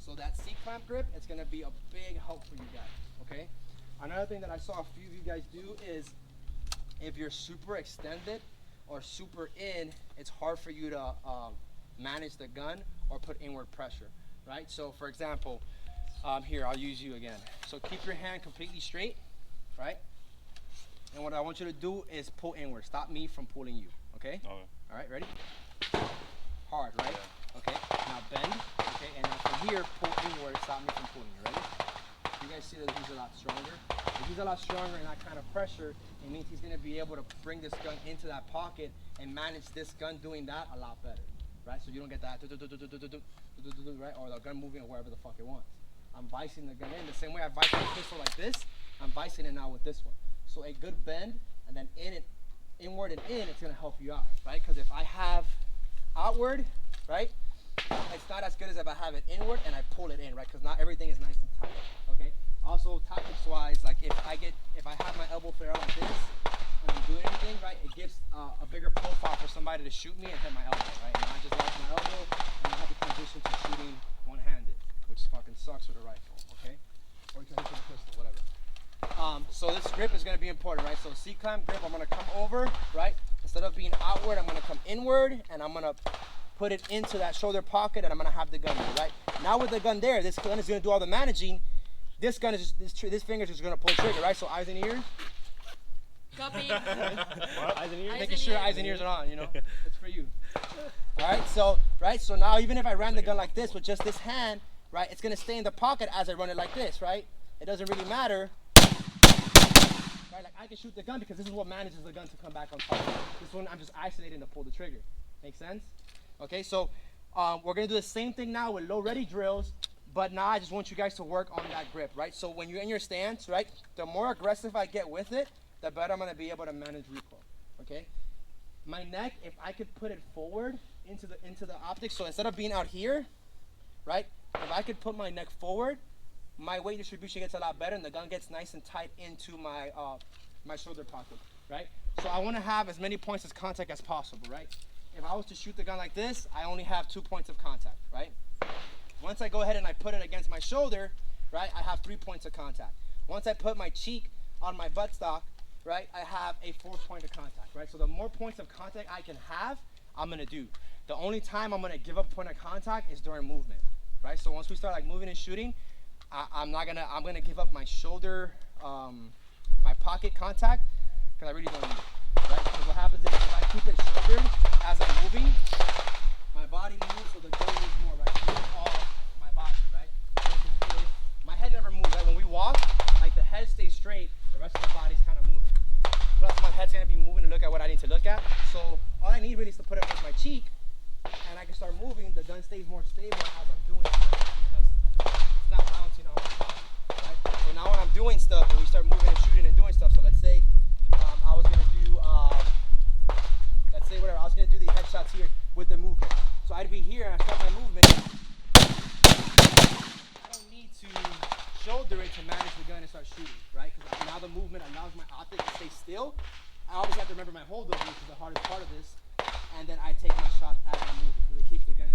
So that C-clamp grip, it's gonna be a big help for you guys, okay? Another thing that I saw a few of you guys do is if you're super extended or super in, it's hard for you to manage the gun or put inward pressure, right? So for example, here, I'll use you again. So keep your hand completely straight, right? And what I want you to do is pull inward. Stop me from pulling you, okay? Okay. All right, ready? Hard, right? Yeah. Okay, now bend, okay? And then from here, pull inward, stop me from pulling you, ready? You guys see that he's a lot stronger? If he's a lot stronger in that kind of pressure, it means he's gonna be able to bring this gun into that pocket and manage this gun doing that a lot better, right? So you don't get that, right? Or the gun moving wherever the fuck it wants. I'm vicing the gun in. The same way I vice my pistol like this, I'm vicing it now with this one. So a good bend, and then inward and in, it's gonna help you out, right? Because if I have outward, right, it's not as good as if I have it inward and I pull it in, right? Because not everything is nice and tight, okay? Also, tactics-wise, like if I have my elbow flare out like this, and I'm doing anything, right, it gives a bigger profile for somebody to shoot me and hit my elbow, right? And I just lost my elbow, and I have to transition to shooting one-handed, which fucking sucks with a rifle, okay? Or you can hit with a pistol, whatever. So this grip is going to be important, right? So C-clamp grip, I'm going to come over, right? Instead of being outward, I'm going to come inward, and I'm going to put it into that shoulder pocket, and I'm going to have the gun there, right? Now with the gun there, this gun is going to do all the managing. This gun is just, this finger is just going to pull the trigger, right? So eyes and ears. Copy. Eyes and ears. Eyes Making and sure ears. eyes and ears are on, you know? It's for you. All right, so now even if I ran the gun like this with just this hand, right, it's going to stay in the pocket as I run it like this, right? It doesn't really matter. Right, like I can shoot the gun because this is what manages the gun to come back on top. This one I'm just isolating to pull the trigger. Make sense? Okay, so we're gonna do the same thing now with low ready drills, but now I just want you guys to work on that grip, right? So when you're in your stance, right, the more aggressive I get with it, the better I'm gonna be able to manage recoil. Okay? My neck, if I could put it forward into the optics, so instead of being out here, right, if I could put my neck forward, my weight distribution gets a lot better and the gun gets nice and tight into my my shoulder pocket, right? So I want to have as many points of contact as possible, right? If I was to shoot the gun like this, I only have 2 points of contact, right? Once I go ahead and I put it against my shoulder, right, I have 3 points of contact. Once I put my cheek on my buttstock, right, I have a 4th point of contact, right? So the more points of contact I can have, I'm gonna do. The only time I'm gonna give up a point of contact is during movement, right? So once we start like moving and shooting, I'm gonna give up my shoulder, my pocket contact, because I really don't need it, right? Because what happens is if I keep it shouldered as I'm moving, my body moves, so the gun moves more, right? It moves all my body, right? My head never moves, right? When we walk, like the head stays straight, the rest of the body's kind of moving. Plus my head's gonna be moving to look at what I need to look at. So all I need really is to put it against my cheek, and I can start moving. The gun stays more stable as I'm doing it, because it's not bouncing on my body, right? So now when I'm doing stuff, and we start moving and shooting and doing stuff, so let's say I was gonna do, let's say whatever, I was gonna do the headshots here with the movement. So I'd be here and I start my movement. I don't need to shoulder it to manage the gun and start shooting, right? Because now the movement allows my optic to stay still. I always have to remember my holdover, which is the hardest part of this, and then I take my shots as I'm moving, because it keeps the gun